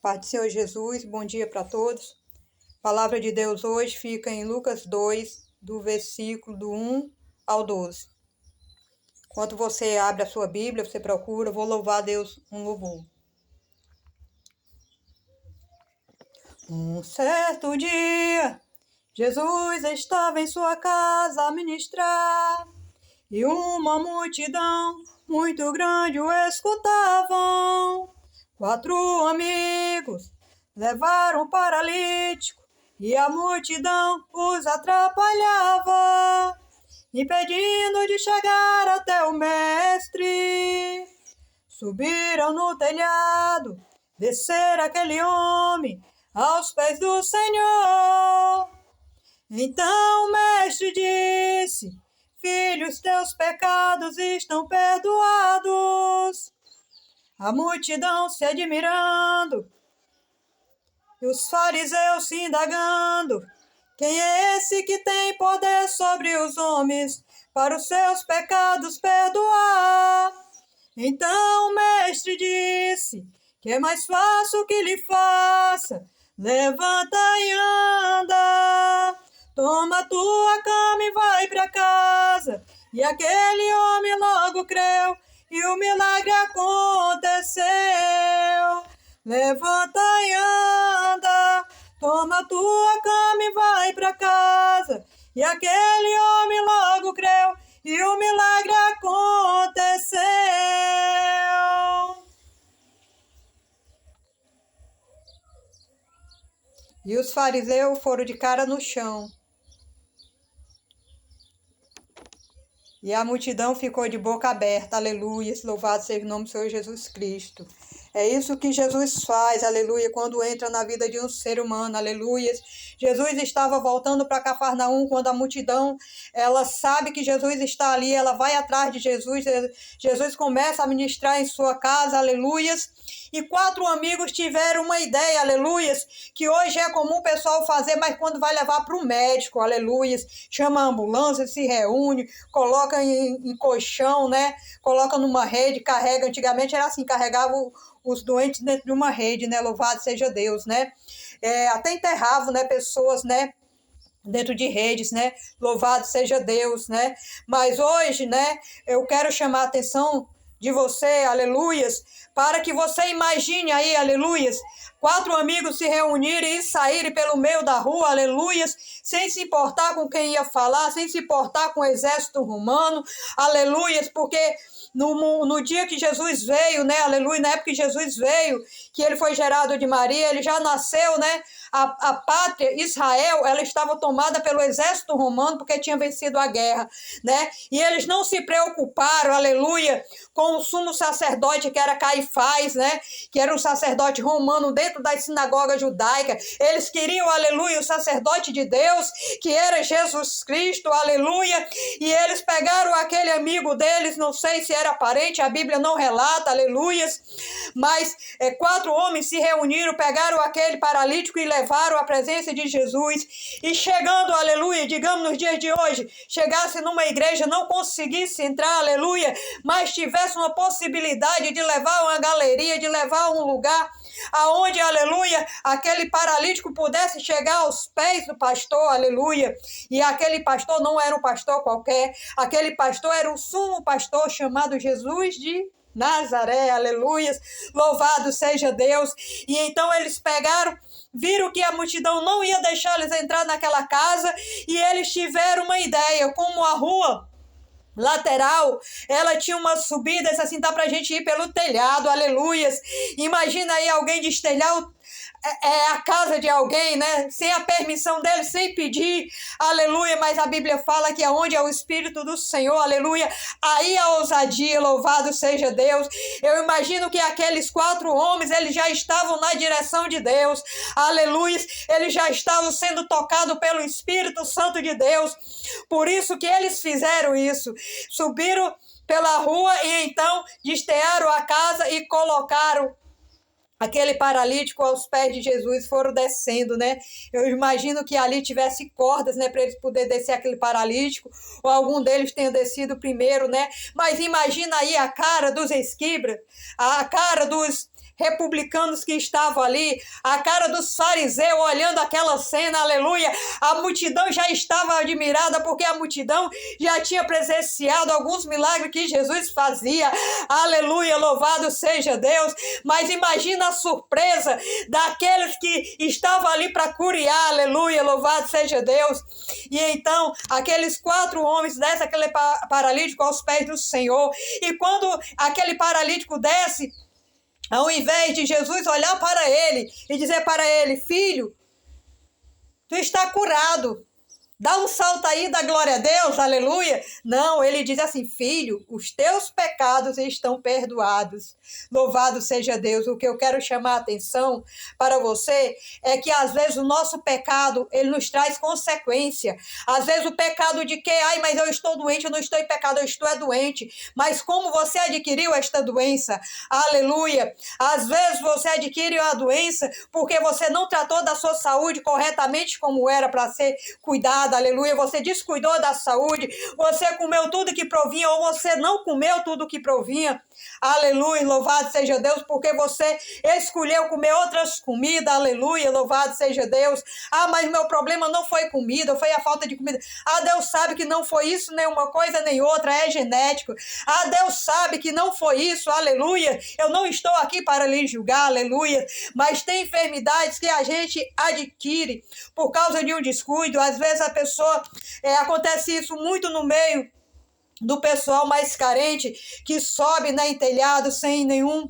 Paz do Senhor Jesus, bom dia para todos. A palavra de Deus hoje fica em Lucas 2, do versículo do 1 ao 12. Enquanto você abre a sua Bíblia, você procura, vou louvar a Deus um louvor. Um certo dia, Jesus estava em sua casa a ministrar, e uma multidão muito grande o escutavam. 4 amigos levaram o paralítico, e a multidão os atrapalhava, impedindo de chegar até o mestre. Subiram no telhado, desceram aquele homem aos pés do Senhor. Então o mestre disse: Filho, os teus pecados estão perdoados. A multidão se admirando, e os fariseus se indagando: quem é esse que tem poder sobre os homens para os seus pecados perdoar? Então o mestre disse: que é mais fácil que lhe faça, levanta e anda, toma tua cama e vai para casa. E aquele homem logo creu, e o milagre aconteceu. Levanta e anda, toma tua cama e vai para casa. E aquele homem logo creu, e o milagre aconteceu. E os fariseus foram de cara no chão. E a multidão ficou de boca aberta, aleluia, louvado seja o nome do Senhor Jesus Cristo. É isso que Jesus faz, aleluia, quando entra na vida de um ser humano, aleluia. Jesus estava voltando para Cafarnaum quando a multidão, ela sabe que Jesus está ali, ela vai atrás de Jesus. Jesus começa a ministrar em sua casa, aleluia. E 4 amigos tiveram uma ideia, aleluia, que hoje é comum o pessoal fazer, mas quando vai levar para o médico, aleluia, chama a ambulância, se reúne, coloca em colchão, né? Coloca numa rede, carrega. Antigamente era assim, carregava os doentes dentro de uma rede, né? Louvado seja Deus, né? Até enterravam, né, pessoas, né, dentro de redes, né? Louvado seja Deus, né? Mas hoje, né, eu quero chamar a atenção de você, aleluias, para que você imagine aí, aleluias, 4 amigos se reunirem e saírem pelo meio da rua, aleluias, sem se importar com quem ia falar, sem se importar com o exército romano, aleluias, porque no dia que Jesus veio, né, aleluia, na época que Jesus veio, que ele foi gerado de Maria, ele já nasceu, né, a pátria, Israel, ela estava tomada pelo exército romano, porque tinha vencido a guerra, né, e eles não se preocuparam, aleluia, com o sumo sacerdote, que era Caifás, né, que era um sacerdote romano dentro das sinagogas judaicas. Eles queriam, aleluia, o sacerdote de Deus, que era Jesus Cristo, aleluia, e eles pegaram aquele amigo deles, não sei se era parente, a Bíblia não relata, aleluias, mas 4 homens se reuniram, pegaram aquele paralítico e levaram à presença de Jesus, e chegando, aleluia, digamos nos dias de hoje, chegasse numa igreja, não conseguisse entrar, aleluia, mas tivesse uma possibilidade de levar uma galeria, de levar um lugar aonde, aleluia, aquele paralítico pudesse chegar aos pés do pastor, aleluia, e aquele pastor não era um pastor qualquer, aquele pastor era um sumo pastor chamado Jesus de Nazaré, aleluia, louvado seja Deus. E então eles pegaram, viram que a multidão não ia deixar eles entrar naquela casa, e eles tiveram uma ideia, como a rua lateral, ela tinha uma subida, assim, dá pra gente ir pelo telhado, aleluias. Imagina aí alguém destelhar a casa de alguém, né, sem a permissão dele, sem pedir, aleluia, mas a Bíblia fala que aonde é o Espírito do Senhor, aleluia, aí a ousadia, louvado seja Deus. Eu imagino que aqueles 4 homens, eles já estavam na direção de Deus, aleluia, eles já estavam sendo tocados pelo Espírito Santo de Deus, por isso que eles fizeram isso, subiram pela rua e então destearam a casa e colocaram aquele paralítico aos pés de Jesus, foram descendo, né? Eu imagino que ali tivesse cordas, né, para eles poderem descer aquele paralítico, ou algum deles tenha descido primeiro, né? Mas imagina aí a cara dos esquibras, a cara dos republicanos que estavam ali, a cara dos fariseus olhando aquela cena, aleluia, a multidão já estava admirada, porque a multidão já tinha presenciado alguns milagres que Jesus fazia, aleluia, louvado seja Deus. Mas imagina a surpresa daqueles que estavam ali para curiar, aleluia, louvado seja Deus. E então aqueles 4 homens descem aquele paralítico aos pés do Senhor, e quando aquele paralítico desce, ao invés de Jesus olhar para ele e dizer para ele: filho, tu está curado, dá um salto aí, dá glória a Deus, aleluia. Não, ele diz assim: filho, os teus pecados estão perdoados. Louvado seja Deus. O que eu quero chamar a atenção para você é que às vezes o nosso pecado, ele nos traz consequência. Às vezes o pecado de que, ai, mas eu estou doente, eu não estou em pecado, eu estou doente. Mas como você adquiriu esta doença? Aleluia. Às vezes você adquire a doença porque você não tratou da sua saúde corretamente como era para ser cuidado. Aleluia, você descuidou da saúde, você comeu tudo que provinha, ou você não comeu tudo que provinha, aleluia, louvado seja Deus, porque você escolheu comer outras comidas, aleluia, louvado seja Deus. Ah, mas meu problema não foi comida, foi a falta de comida. Ah, Deus sabe que não foi isso, nem uma coisa nem outra, é genético. Ah, Deus sabe que não foi isso, aleluia, eu não estou aqui para lhe julgar, aleluia, mas tem enfermidades que a gente adquire por causa de um descuido. Às vezes a pessoa, acontece isso muito no meio do pessoal mais carente, que sobe, né, em telhado sem nenhum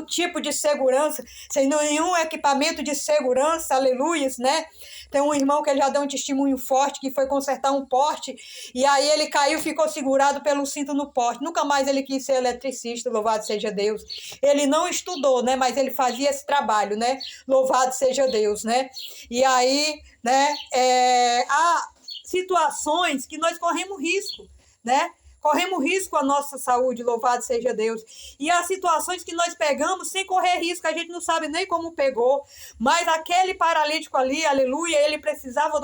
tipo de segurança, sem nenhum equipamento de segurança, aleluias, né? Tem um irmão que já deu um testemunho forte, que foi consertar um poste, e aí ele caiu, ficou segurado pelo cinto no poste. Nunca mais ele quis ser eletricista, louvado seja Deus. Ele não estudou, né? Mas ele fazia esse trabalho, né? Louvado seja Deus, né? E aí, né? Há situações que nós corremos risco, né? Corremos risco à nossa saúde, louvado seja Deus. E há situações que nós pegamos sem correr risco, a gente não sabe nem como pegou. Mas aquele paralítico ali, aleluia, ele precisava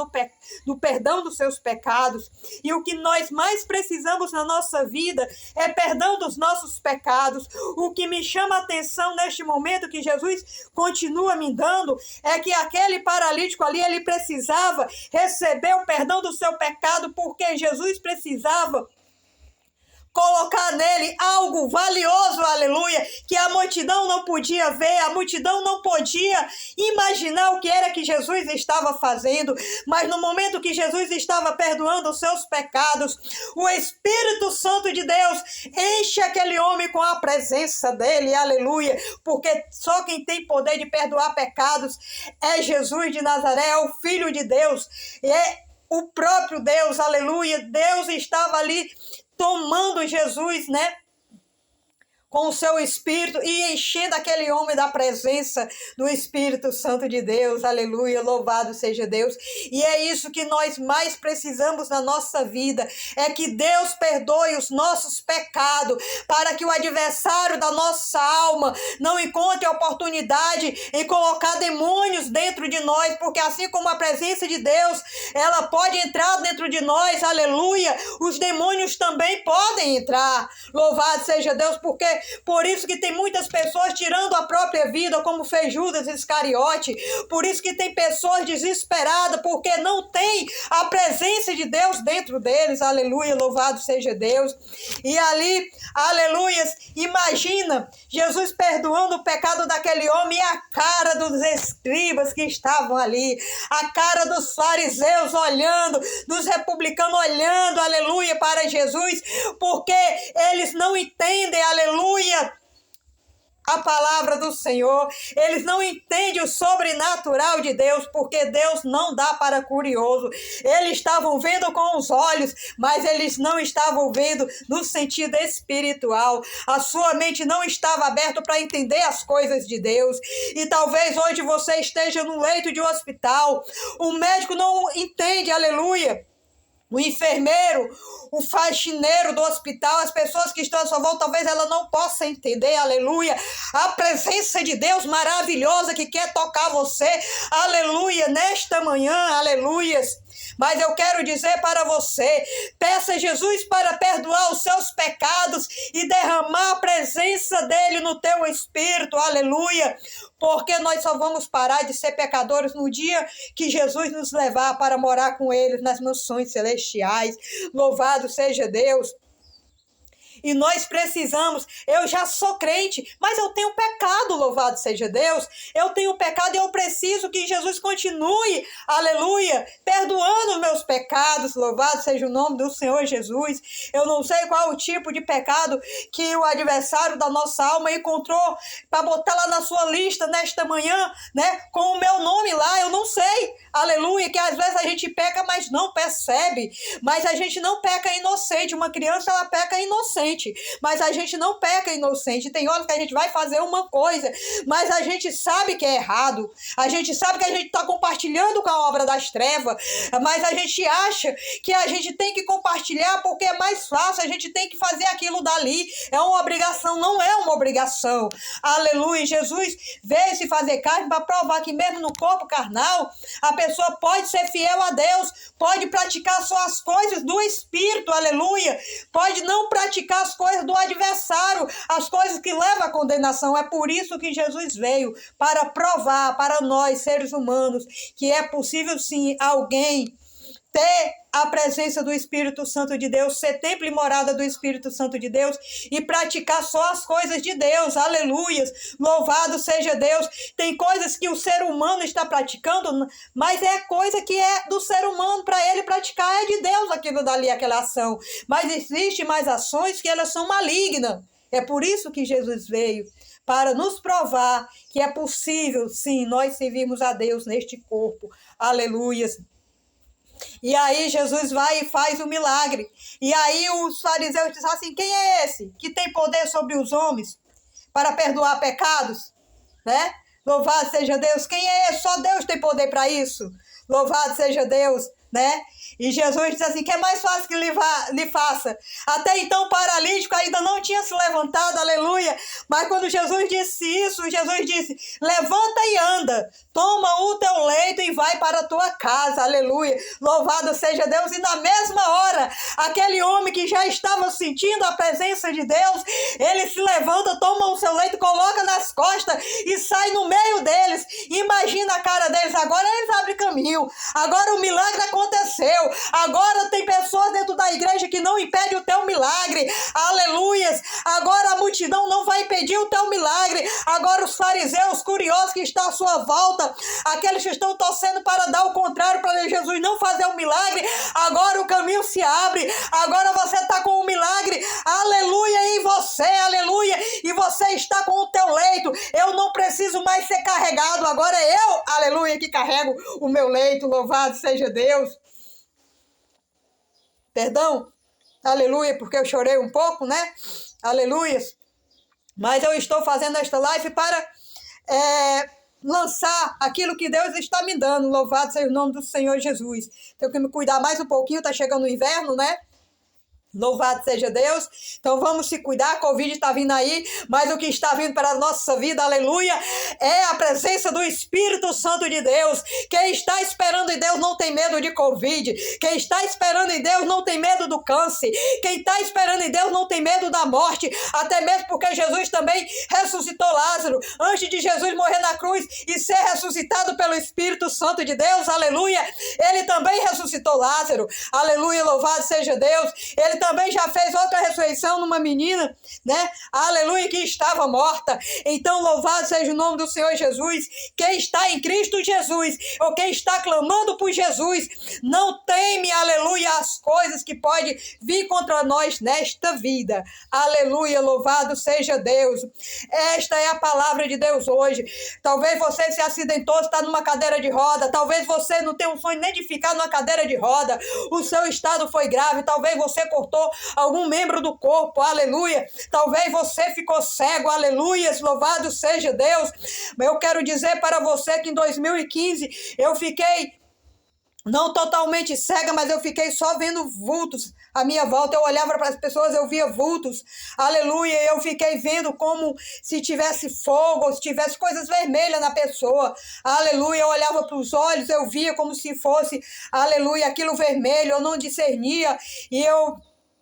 do perdão dos seus pecados. E o que nós mais precisamos na nossa vida é perdão dos nossos pecados. O que me chama a atenção neste momento, que Jesus continua me dando, é que aquele paralítico ali, ele precisava receber o perdão do seu pecado, porque Jesus precisava colocar nele algo valioso, aleluia, que a multidão não podia ver, a multidão não podia imaginar o que era que Jesus estava fazendo, mas no momento que Jesus estava perdoando os seus pecados, o Espírito Santo de Deus enche aquele homem com a presença dele, aleluia, porque só quem tem poder de perdoar pecados é Jesus de Nazaré, é o Filho de Deus, é o próprio Deus, aleluia. Deus estava ali tomando Jesus, né, com o seu Espírito e enchendo aquele homem da presença do Espírito Santo de Deus, aleluia, louvado seja Deus. E é isso que nós mais precisamos na nossa vida, é que Deus perdoe os nossos pecados, para que o adversário da nossa alma não encontre oportunidade em colocar demônios dentro de nós, porque assim como a presença de Deus, ela pode entrar dentro de nós, aleluia, os demônios também podem entrar, louvado seja Deus, porque por isso que tem muitas pessoas tirando a própria vida, como fez Judas Iscariote. Por isso que tem pessoas desesperadas, porque não tem a presença de Deus dentro deles. Aleluia, louvado seja Deus. E ali, aleluias, imagina Jesus perdoando o pecado daquele homem e a cara dos escribas que estavam ali, a cara dos fariseus olhando, dos republicanos olhando, aleluia, para Jesus, porque eles não entendem, aleluia, a palavra do Senhor, eles não entendem o sobrenatural de Deus, porque Deus não dá para curioso. Eles estavam vendo com os olhos, mas eles não estavam vendo no sentido espiritual. A sua mente não estava aberta para entender as coisas de Deus. E talvez hoje você esteja no leito de um hospital, o médico não entende, aleluia, o enfermeiro, o faxineiro do hospital, as pessoas que estão à sua volta, talvez ela não possa entender, aleluia, a presença de Deus maravilhosa que quer tocar você, aleluia, nesta manhã, aleluias. Mas eu quero dizer para você, peça a Jesus para perdoar os seus pecados e derramar a presença dele no teu espírito, aleluia, porque nós só vamos parar de ser pecadores no dia que Jesus nos levar para morar com ele nas mansões celestiais. Louvado seja Deus. E nós precisamos, eu já sou crente, mas eu tenho pecado, louvado seja Deus. Eu tenho pecado e eu preciso que Jesus continue, aleluia, perdoando os meus pecados, louvado seja o nome do Senhor Jesus. Eu não sei qual o tipo de pecado que o adversário da nossa alma encontrou para botar lá na sua lista nesta manhã, né, com o meu nome lá, eu não sei, aleluia, que às vezes a gente peca, mas não percebe, mas a gente não peca inocente, uma criança ela peca inocente, mas a gente não peca inocente. Tem horas que a gente vai fazer uma coisa, mas a gente sabe que é errado, a gente sabe que a gente está compartilhando com a obra das trevas, mas a gente acha que a gente tem que compartilhar porque é mais fácil, a gente tem que fazer aquilo dali, é uma obrigação, não é uma obrigação, aleluia. Jesus veio se fazer carne para provar que mesmo no corpo carnal, a pessoa pode ser fiel a Deus, pode praticar só as coisas do Espírito, aleluia, pode não praticar as coisas do adversário, as coisas que levam à condenação. É por isso que Jesus veio, para provar para nós, seres humanos, que é possível sim alguém ter a presença do Espírito Santo de Deus, ser templo e morada do Espírito Santo de Deus e praticar só as coisas de Deus, aleluias, louvado seja Deus. Tem coisas que o ser humano está praticando, mas é coisa que é do ser humano, para ele praticar é de Deus aquilo dali, aquela ação, mas existem mais ações que elas são malignas. É por isso que Jesus veio, para nos provar que é possível sim nós servirmos a Deus neste corpo, aleluias. E aí Jesus vai e faz o milagre. E aí os fariseus dizem assim, quem é esse que tem poder sobre os homens para perdoar pecados? Né? Louvado seja Deus. Quem é esse? Só Deus tem poder para isso. Louvado seja Deus. Né? E Jesus diz assim, que é mais fácil que lhe faça. Até então o paralítico ainda não tinha se levantado, aleluia. Mas quando Jesus disse isso, Jesus disse, levanta e anda, toma o teu leito e vai para a tua casa, aleluia. Louvado seja Deus. E na mesma hora, aquele homem que já estava sentindo a presença de Deus, ele se levanta, toma o seu leito, coloca nas costas e sai no meio deles. Imagina a cara deles, agora eles abrem caminho, agora o milagre aconteceu. Agora tem pessoas dentro da igreja que não impedem o teu milagre, aleluias. Agora a multidão não vai impedir o teu milagre. Agora os fariseus curiosos que estão à sua volta, aqueles que estão torcendo para dar o contrário, para Jesus não fazer o milagre, agora o caminho se abre, agora você está com o milagre, aleluia, em você, aleluia, e você está com o teu leito. Eu não preciso mais ser carregado, agora é eu, aleluia, que carrego o meu leito, louvado seja Deus. Perdão, aleluia, porque eu chorei um pouco, né? Aleluia. Mas eu estou fazendo esta live para lançar aquilo que Deus está me dando. Louvado seja o nome do Senhor Jesus. Tenho que me cuidar mais um pouquinho, está chegando o inverno, né? Louvado seja Deus. Então vamos se cuidar, a Covid está vindo aí, mas o que está vindo para a nossa vida, aleluia, é a presença do Espírito Santo de Deus. Quem está esperando em Deus não tem medo de Covid. Quem está esperando em Deus não tem medo do câncer. Quem está esperando em Deus não tem medo da morte, até mesmo porque Jesus também ressuscitou Lázaro. Antes de Jesus morrer na cruz e ser ressuscitado pelo Espírito Santo de Deus, aleluia, ele também ressuscitou Lázaro, aleluia, louvado seja Deus. Ele também já fez outra ressurreição numa menina, né? Aleluia, que estava morta. Então, louvado seja o nome do Senhor Jesus. Quem está em Cristo Jesus, ou quem está clamando por Jesus, não teme, aleluia, as coisas que podem vir contra nós nesta vida. Aleluia, louvado seja Deus. Esta é a palavra de Deus hoje. Talvez você se acidentou, está numa cadeira de roda. Talvez você não tenha um sonho nem de ficar numa cadeira de roda. O seu estado foi grave. Talvez você cortou algum membro do corpo, aleluia. Talvez você ficou cego, aleluia, louvado seja Deus. Eu quero dizer para você que em 2015 eu fiquei não totalmente cega, mas eu fiquei só vendo vultos à minha volta. Eu olhava para as pessoas, eu via vultos, aleluia. Eu fiquei vendo como se tivesse fogo, ou se tivesse coisas vermelhas na pessoa, aleluia. Eu olhava para os olhos, eu via como se fosse, aleluia, aquilo vermelho, eu não discernia. E eu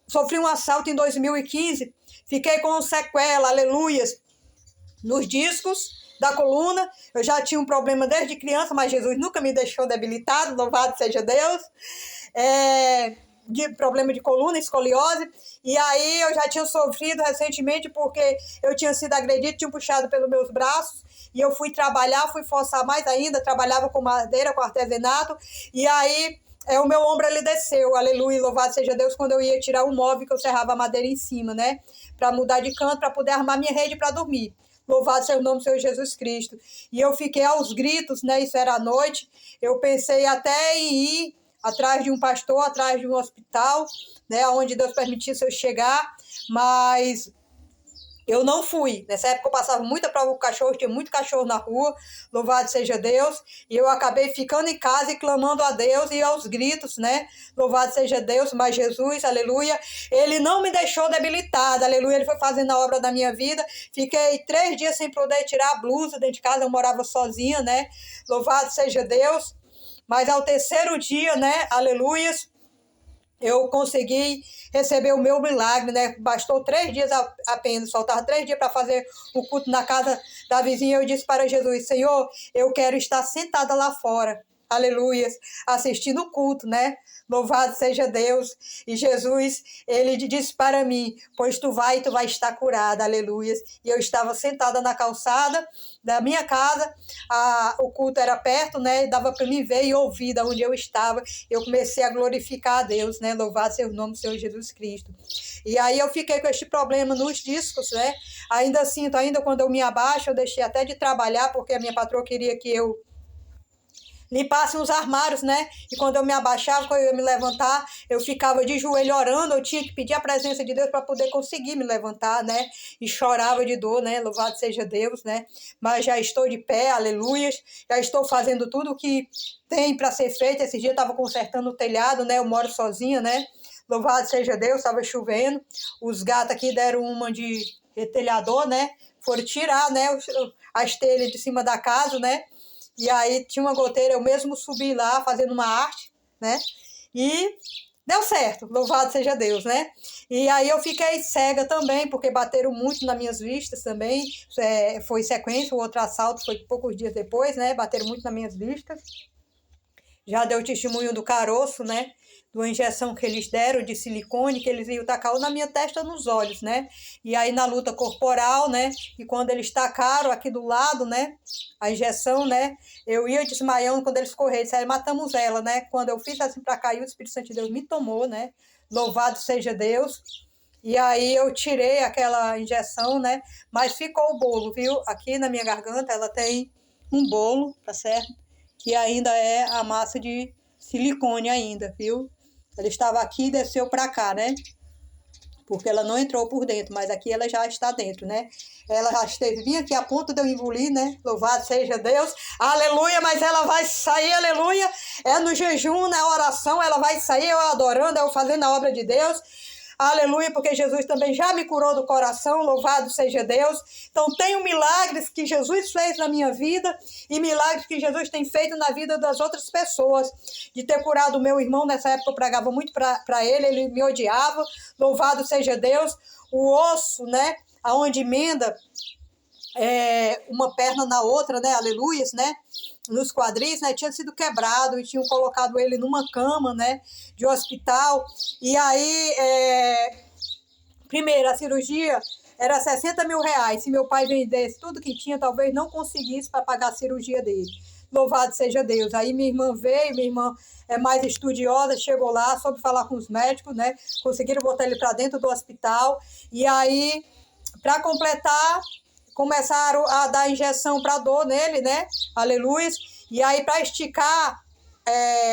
sofri um assalto em 2015, fiquei com sequela, aleluias, nos discos da coluna. Eu já tinha um problema desde criança, mas Jesus nunca me deixou debilitado, louvado seja Deus. De problema de coluna, escoliose, e aí eu já tinha sofrido recentemente porque eu tinha sido agredido, tinha puxado pelos meus braços, e eu fui trabalhar, fui forçar mais ainda, trabalhava com madeira, com artesanato, e aí o meu ombro ele desceu, aleluia, louvado seja Deus, quando eu ia tirar um móvel que eu serrava a madeira em cima, né, para mudar de canto, para poder armar minha rede para dormir. Louvado seja o nome do Senhor Jesus Cristo. E eu fiquei aos gritos, né? Isso era à noite. Eu pensei até em ir atrás de um pastor, atrás de um hospital, né? Onde Deus permitisse eu chegar. Mas eu não fui. Nessa época eu passava muita prova com cachorro, tinha muito cachorro na rua, louvado seja Deus, e eu acabei ficando em casa e clamando a Deus e aos gritos, né? Louvado seja Deus, mas Jesus, aleluia, ele não me deixou debilitada, aleluia, ele foi fazendo a obra da minha vida. Fiquei 3 dias sem poder tirar a blusa dentro de casa, eu morava sozinha, né? Louvado seja Deus, mas ao 3º dia, né? Aleluias, eu consegui receber o meu milagre, né? Bastou 3 dias apenas, faltava 3 dias para fazer o culto na casa da vizinha. Eu disse para Jesus: Senhor, eu quero estar sentada lá fora, aleluias, assistindo o culto, né? Louvado seja Deus. E Jesus, ele disse para mim: pois tu vai estar curada, aleluias. E eu estava sentada na calçada da minha casa, o culto era perto, né? Dava para mim ver e ouvir de onde eu estava. Eu comecei a glorificar a Deus, né? Louvado seja o nome do Senhor Jesus Cristo. E aí eu fiquei com este problema nos discos, né? Ainda sinto, ainda quando eu me abaixo, eu deixei até de trabalhar, porque a minha patroa queria que eu limpassem os armários, né? E quando eu me abaixava, quando eu ia me levantar, eu ficava de joelho orando, eu tinha que pedir a presença de Deus para poder conseguir me levantar, né? E chorava de dor, né? Louvado seja Deus, né? Mas já estou de pé, aleluias, já estou fazendo tudo o que tem para ser feito. Esse dia eu estava consertando o telhado, né? Eu moro sozinha, né? Louvado seja Deus, estava chovendo, os gatos aqui deram uma de retelhador, né? Foram tirar, né? As telhas de cima da casa, né? E aí tinha uma goteira, eu mesmo subi lá fazendo uma arte, né? E deu certo, louvado seja Deus, né? E aí eu fiquei cega também, porque bateram muito nas minhas vistas também. Foi sequência, o outro assalto foi poucos dias depois, né? Bateram muito nas minhas vistas. Já deu testemunho do caroço, né? De uma injeção que eles deram de silicone, que eles iam tacar na minha testa, nos olhos, né? E aí na luta corporal, né? E quando eles tacaram aqui do lado, né? A injeção, né? Eu ia desmaiando quando eles correram, disseram, matamos ela, né? Quando eu fiz assim para cair, o Espírito Santo de Deus me tomou, né? Louvado seja Deus. E aí eu tirei aquela injeção, né? Mas ficou o bolo, viu? Aqui na minha garganta ela tem um bolo, tá certo? Que ainda é a massa de silicone ainda, viu? Ela estava aqui e desceu para cá, né? Porque ela não entrou por dentro, mas aqui ela já está dentro, né? Ela já esteve bem aqui a ponto de eu engolir, né? Louvado seja Deus, aleluia, mas ela vai sair, aleluia, é no jejum, na oração, ela vai sair, eu adorando, eu fazendo a obra de Deus, aleluia, porque Jesus também já me curou do coração, louvado seja Deus. Então, tenho milagres que Jesus fez na minha vida e milagres que Jesus tem feito na vida das outras pessoas. De ter curado o meu irmão, nessa época eu pregava muito para ele me odiava, louvado seja Deus. O osso, né, aonde emenda uma perna na outra, né, aleluias, né, nos quadris, né, tinha sido quebrado e tinham colocado ele numa cama, né, de hospital. E aí, primeiro, a cirurgia era 60 mil reais. Se meu pai vendesse tudo que tinha, talvez não conseguisse para pagar a cirurgia dele. Louvado seja Deus. Aí minha irmã veio, minha irmã é mais estudiosa, chegou lá, soube falar com os médicos, né, conseguiram botar ele para dentro do hospital. E aí, para completar, começaram a dar injeção para dor nele, né? Aleluia. E aí, para esticar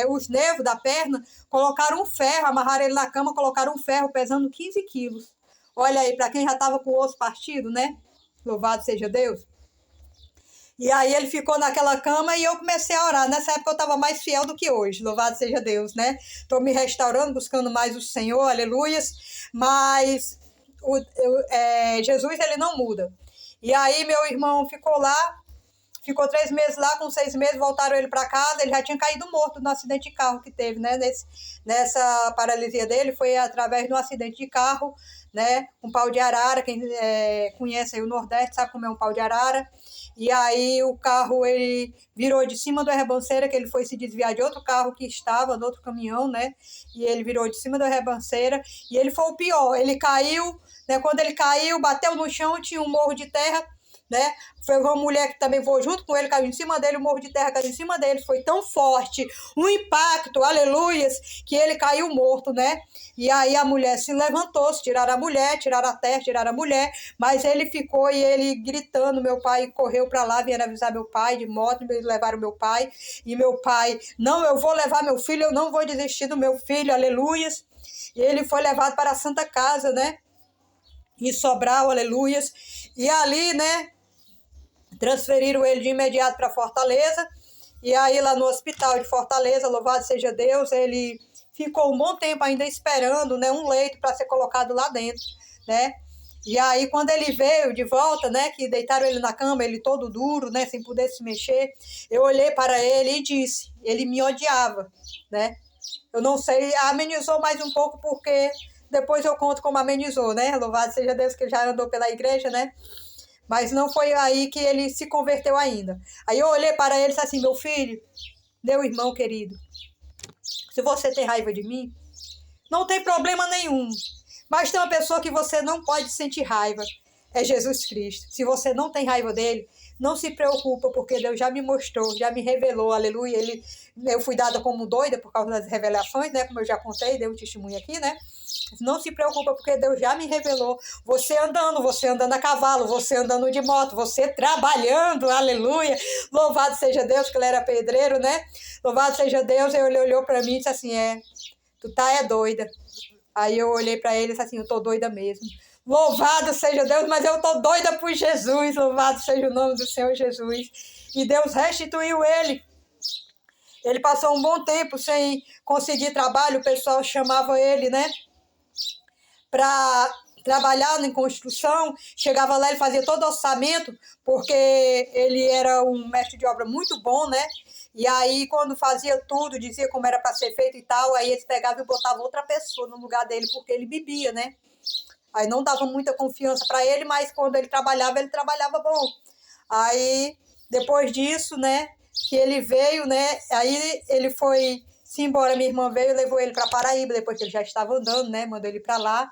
os nervos da perna, colocaram um ferro, amarraram ele na cama, colocaram um ferro pesando 15 quilos. Olha aí, para quem já estava com o osso partido, né? Louvado seja Deus. E aí ele ficou naquela cama e eu comecei a orar. Nessa época eu estava mais fiel do que hoje, louvado seja Deus, né? Estou me restaurando, buscando mais o Senhor, aleluias. Mas Jesus, ele não muda. E aí meu irmão ficou lá, ficou 3 meses lá, com 6 meses voltaram ele para casa, ele já tinha caído morto no acidente de carro que teve, né? Nessa paralisia dele, foi através de um acidente de carro, né? Um pau de arara, quem conhece aí o Nordeste sabe como é um pau de arara. E aí o carro, ele virou de cima da ribanceira, que ele foi se desviar de outro carro que estava, no outro caminhão, né? E ele virou de cima da ribanceira, e ele foi o pior, ele caiu, né? Quando ele caiu, bateu no chão, tinha um morro de terra, né? Foi uma mulher que também voou junto com ele, caiu em cima dele, o morro de terra caiu em cima dele, foi tão forte, um impacto, aleluias, que ele caiu morto, né? E aí a mulher se levantou, se tiraram a mulher, tiraram a terra, tiraram a mulher, mas ele ficou e ele gritando, meu pai correu para lá, vieram avisar meu pai de moto, eles levaram meu pai, e meu pai, não, eu vou levar meu filho, eu não vou desistir do meu filho, aleluias, e ele foi levado para a Santa Casa, né? Em Sobral, aleluias, e ali, né, transferiram ele de imediato para Fortaleza, e aí lá no hospital de Fortaleza, louvado seja Deus, ele ficou um bom tempo ainda esperando, né, um leito para ser colocado lá dentro, né? E aí quando ele veio de volta, né, que deitaram ele na cama, ele todo duro, né, sem poder se mexer, eu olhei para ele e disse, ele me odiava, né? Eu não sei, amenizou mais um pouco porque depois eu conto como amenizou, né? Louvado seja Deus que já andou pela igreja, né? Mas não foi aí que ele se converteu ainda. Aí eu olhei para ele e disse assim, meu filho, meu irmão querido, se você tem raiva de mim, não tem problema nenhum. Mas tem uma pessoa que você não pode sentir raiva, é Jesus Cristo. Se você não tem raiva dele, não se preocupa, porque Deus já me mostrou, já me revelou, aleluia. Eu fui dada como doida por causa das revelações, né? Como eu já contei, dei um testemunho aqui, né? Não se preocupa, porque Deus já me revelou. Você andando a cavalo, você andando de moto, você trabalhando, aleluia. Louvado seja Deus, que ele era pedreiro, né? Louvado seja Deus. Ele olhou para mim e disse assim, tu tá doida. Aí eu olhei para ele e disse assim, eu tô doida mesmo. Louvado seja Deus, mas eu tô doida por Jesus. Louvado seja o nome do Senhor Jesus. E Deus restituiu ele. Ele passou um bom tempo sem conseguir trabalho, o pessoal chamava ele, né, para trabalhar em construção, chegava lá, ele fazia todo o orçamento, porque ele era um mestre de obra muito bom, né? E aí, quando fazia tudo, dizia como era para ser feito e tal, aí eles pegavam e botavam outra pessoa no lugar dele, porque ele bebia, né? Aí não dava muita confiança para ele, mas quando ele trabalhava bom. Aí, depois disso, né, que ele veio, né, aí ele foi-se embora, minha irmã veio e levou ele para Paraíba, depois que ele já estava andando, né, mandou ele para lá,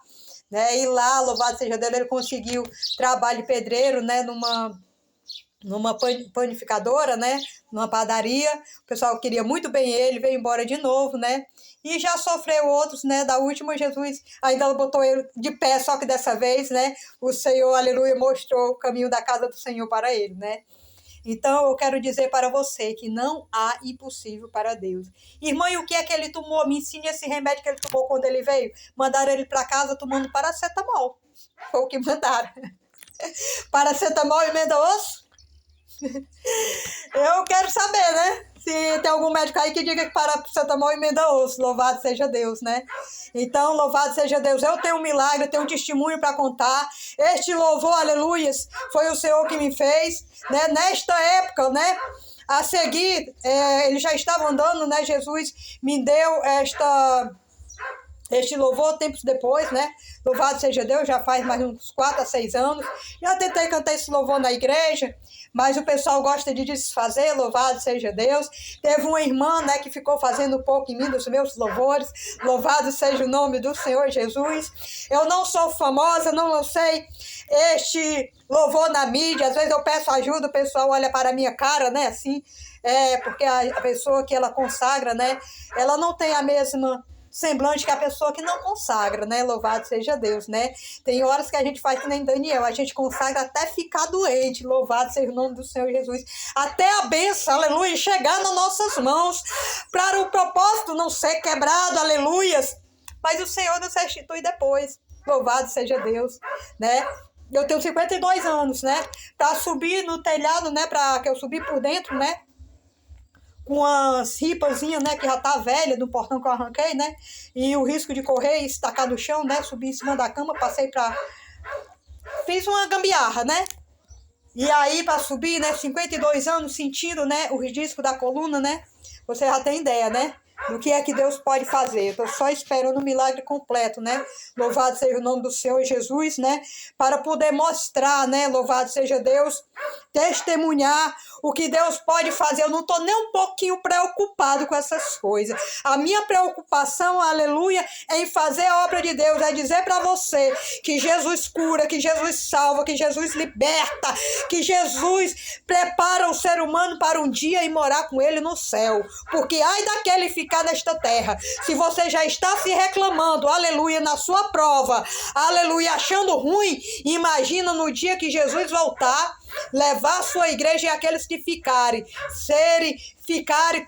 né, e lá, louvado seja Deus, ele conseguiu trabalho de pedreiro, né, numa panificadora, né, numa padaria, o pessoal queria muito bem ele, veio embora de novo, né, e já sofreu outros, né, da última Jesus ainda botou ele de pé, só que dessa vez, né, o Senhor, aleluia, mostrou o caminho da casa do Senhor para ele, né. Então, eu quero dizer para você que não há impossível para Deus. Irmã, e o que é que ele tomou? Me ensine esse remédio que ele tomou quando ele veio. Mandaram ele para casa tomando paracetamol. Foi o que mandaram. Paracetamol emenda osso? Eu quero saber, né? Se tem algum médico aí que diga que paracetamol emenda osso. Louvado seja Deus, né? Então, louvado seja Deus. Eu tenho um milagre, eu tenho um testemunho para contar. Este louvor, aleluias, foi o Senhor que me fez, né? Nesta época, né? A seguir, ele já estava andando, né? Jesus me deu este louvor tempos depois, né? Louvado seja Deus, já faz mais uns 4 a 6 anos. Já tentei cantar esse louvor na igreja, mas o pessoal gosta de desfazer, louvado seja Deus. Teve uma irmã, né, que ficou fazendo um pouco em mim dos meus louvores. Louvado seja o nome do Senhor Jesus. Eu não sou famosa, não lancei este louvor na mídia. Às vezes eu peço ajuda, o pessoal olha para a minha cara, né, assim, porque a pessoa que ela consagra, né, ela não tem a mesma semblante que a pessoa que não consagra, né? Louvado seja Deus, né? Tem horas que a gente faz que nem Daniel, a gente consagra até ficar doente, louvado seja o nome do Senhor Jesus, até a bênção, aleluia, chegar nas nossas mãos, para o propósito não ser quebrado, aleluias, mas o Senhor nos restitui depois, louvado seja Deus, né? eu tenho 52 anos, né? Para subir no telhado, né? Para que eu subi por dentro, né? Com as ripazinhas, né? Que já tá velha, do portão que eu arranquei, né? E o risco de correr e estacar do chão, né? Subi em cima da cama, passei para... Fiz uma gambiarra, né? E aí, para subir, né? 52 anos, sentindo, né? O risco da coluna, né? Você já tem ideia, né? Do que é que Deus pode fazer. Estou só esperando o milagre completo, né? Louvado seja o nome do Senhor Jesus, né? Para poder mostrar, né? Louvado seja Deus, testemunhar o que Deus pode fazer. Eu não estou nem um pouquinho preocupado com essas coisas. A minha preocupação, aleluia, é em fazer a obra de Deus, é dizer para você que Jesus cura, que Jesus salva, que Jesus liberta, que Jesus prepara o ser humano para um dia ir morar com ele no céu. Porque ai daquele ficar nesta terra. Se você já está se reclamando, aleluia, na sua prova, aleluia, achando ruim, imagina no dia que Jesus voltar, levar a sua igreja e aqueles que ficarem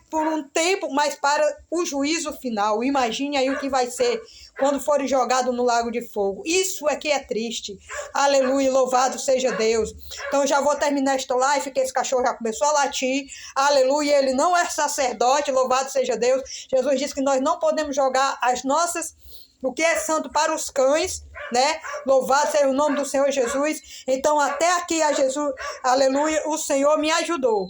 por um tempo, mas para o juízo final. Imagine aí o que vai ser quando forem jogados no lago de fogo. Isso é que é triste. Aleluia, louvado seja Deus. Então já vou terminar esta live, que esse cachorro já começou a latir. Aleluia, ele não é sacerdote, louvado seja Deus. Jesus disse que nós não podemos jogar o que é santo para os cães, né? Louvado seja o nome do Senhor Jesus. Então até aqui a Jesus, aleluia, o Senhor me ajudou.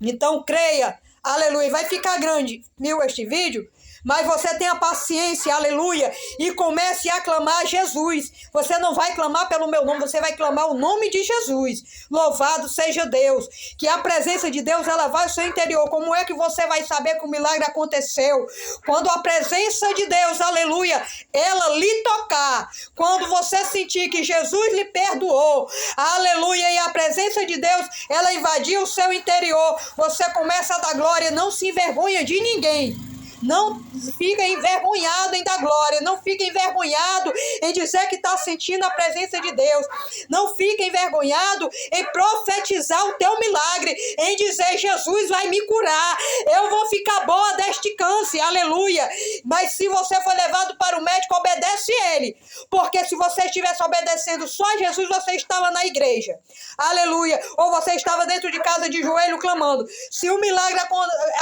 Então creia, aleluia, vai ficar grande, viu, este vídeo? Mas você tenha paciência, aleluia, e comece a clamar Jesus. Você não vai clamar pelo meu nome, você vai clamar o nome de Jesus. Louvado seja Deus. Que a presença de Deus, ela vai ao seu interior. Como é que você vai saber que o milagre aconteceu? Quando a presença de Deus, aleluia, ela lhe tocar. Quando você sentir que Jesus lhe perdoou, aleluia, e a presença de Deus, ela invadiu o seu interior. Você começa a dar glória, não se envergonha de ninguém. Não fica envergonhado em dar glória. Não fica envergonhado em dizer que está sentindo a presença de Deus. Não fica envergonhado em profetizar o teu milagre. Em dizer, Jesus vai me curar. Eu vou ficar boa deste câncer. Aleluia. Mas se você for levado para o médico, obedece ele. Porque se você estivesse obedecendo só a Jesus, você estava na igreja. Aleluia. Ou você estava dentro de casa de joelho clamando. Se o milagre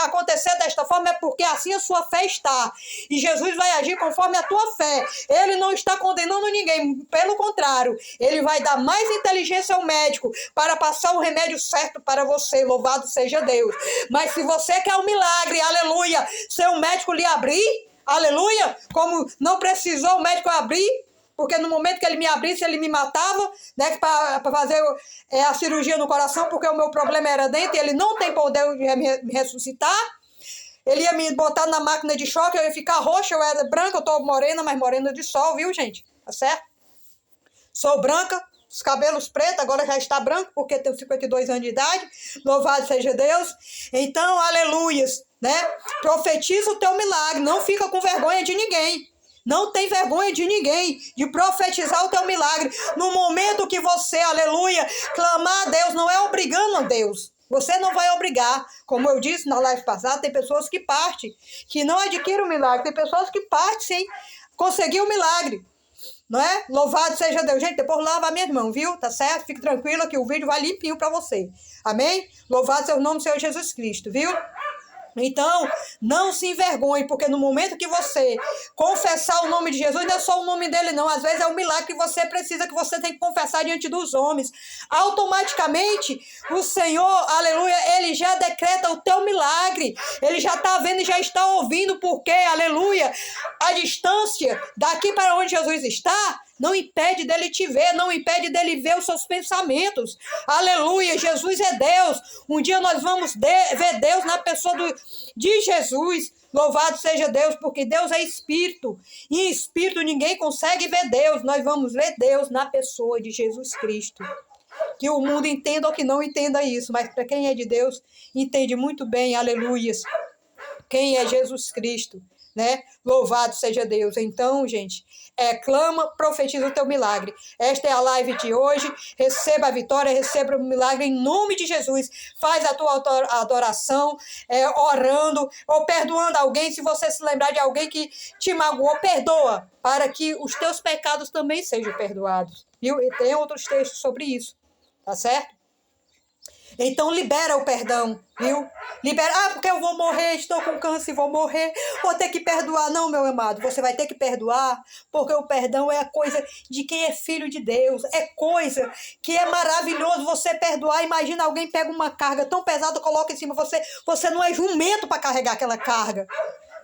acontecer desta forma, é porque assim a sua fé está. E Jesus vai agir conforme a tua fé. Ele não está condenando ninguém. Pelo contrário, ele vai dar mais inteligência ao médico para passar o remédio certo para você. Louvado seja Deus. Mas se você quer um milagre, aleluia, se o médico lhe abrir, aleluia, como não precisou o médico abrir, porque no momento que ele me abrisse, ele me matava, né, para fazer a cirurgia no coração, porque o meu problema era dentro e ele não tem poder de me ressuscitar. Ele ia me botar na máquina de choque, eu ia ficar roxa, eu era branca, eu tô morena, mas morena de sol, viu, gente? Tá certo? Sou branca, os cabelos pretos, agora já está branco, porque tenho 52 anos de idade. Louvado seja Deus. Então, aleluias, né? Profetiza o teu milagre, não fica com vergonha de ninguém. Não tem vergonha de ninguém de profetizar o teu milagre. No momento que você, aleluia, clamar a Deus, não é obrigando a Deus. Você não vai obrigar. Como eu disse na live passada, tem pessoas que partem, que não adquirem o milagre. Tem pessoas que partem sem conseguir o milagre. Não é? Louvado seja Deus. Gente, depois lava a minha mão, viu? Tá certo? Fique tranquila que o vídeo vai limpinho para você. Amém? Louvado seja o nome do Senhor Jesus Cristo, viu? Então, não se envergonhe, porque no momento que você confessar o nome de Jesus, não é só o nome dele não, às vezes é um milagre que você precisa, que você tem que confessar diante dos homens. Automaticamente, o Senhor, aleluia, ele já decreta o teu milagre, ele já está vendo e já está ouvindo, porque, aleluia, a distância daqui para onde Jesus está, não impede dele te ver, não impede dele ver os seus pensamentos. Aleluia, Jesus é Deus. Um dia nós vamos ver Deus na pessoa de Jesus. Louvado seja Deus, porque Deus é Espírito. E em Espírito ninguém consegue ver Deus. Nós vamos ver Deus na pessoa de Jesus Cristo. Que o mundo entenda ou que não entenda isso. Mas para quem é de Deus, entende muito bem, aleluias, quem é Jesus Cristo. né? Louvado seja Deus. Então, gente, clama, profetiza o teu milagre. Esta é a live de hoje. Receba a vitória, receba o milagre em nome de Jesus. Faz a tua adoração, orando ou perdoando alguém. Se você se lembrar de alguém que te magoou, perdoa, para que os teus pecados também sejam perdoados. Viu? E tem outros textos sobre isso, tá certo? Então libera o perdão, viu? Libera, porque eu vou morrer, estou com câncer, vou morrer, vou ter que perdoar. Não, meu amado, você vai ter que perdoar, porque o perdão é a coisa de quem é filho de Deus, é coisa que é maravilhoso você perdoar. Imagina alguém pega uma carga tão pesada, coloca em cima de você, você não é jumento para carregar aquela carga.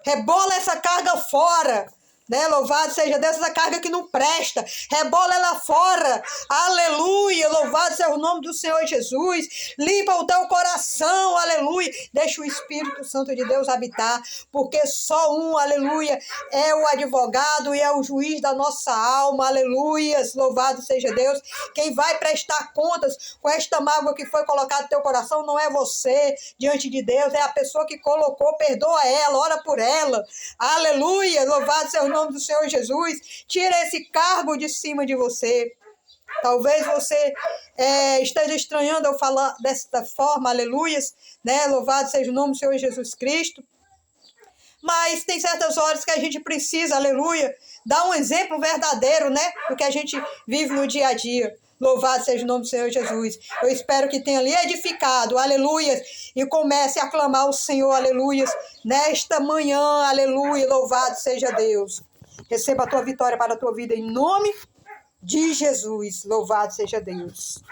Rebola essa carga fora. Né? Louvado seja Deus, essa carga que não presta, rebola ela fora, aleluia, louvado seja o nome do Senhor Jesus, limpa o teu coração, aleluia, deixa o Espírito Santo de Deus habitar, porque só um, aleluia, é o advogado e é o juiz da nossa alma, aleluia, louvado seja Deus. Quem vai prestar contas com esta mágoa que foi colocada no teu coração não é você diante de Deus, é a pessoa que colocou, perdoa ela, ora por ela, aleluia, louvado seja o nome do Senhor Jesus. Tira esse cargo de cima de você. Talvez você esteja estranhando eu falar desta forma, aleluias, né? Louvado seja o nome do Senhor Jesus Cristo. Mas tem certas horas que a gente precisa, aleluia, dar um exemplo verdadeiro, né? Do que a gente vive no dia a dia. Louvado seja o nome do Senhor Jesus. Eu espero que tenha lhe edificado, aleluias, e comece a clamar o Senhor, aleluias, nesta manhã, aleluia, louvado seja Deus. Receba a tua vitória para a tua vida em nome de Jesus. Louvado seja Deus.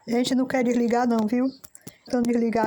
Gente, não quer desligar não, viu? Tentando desligar.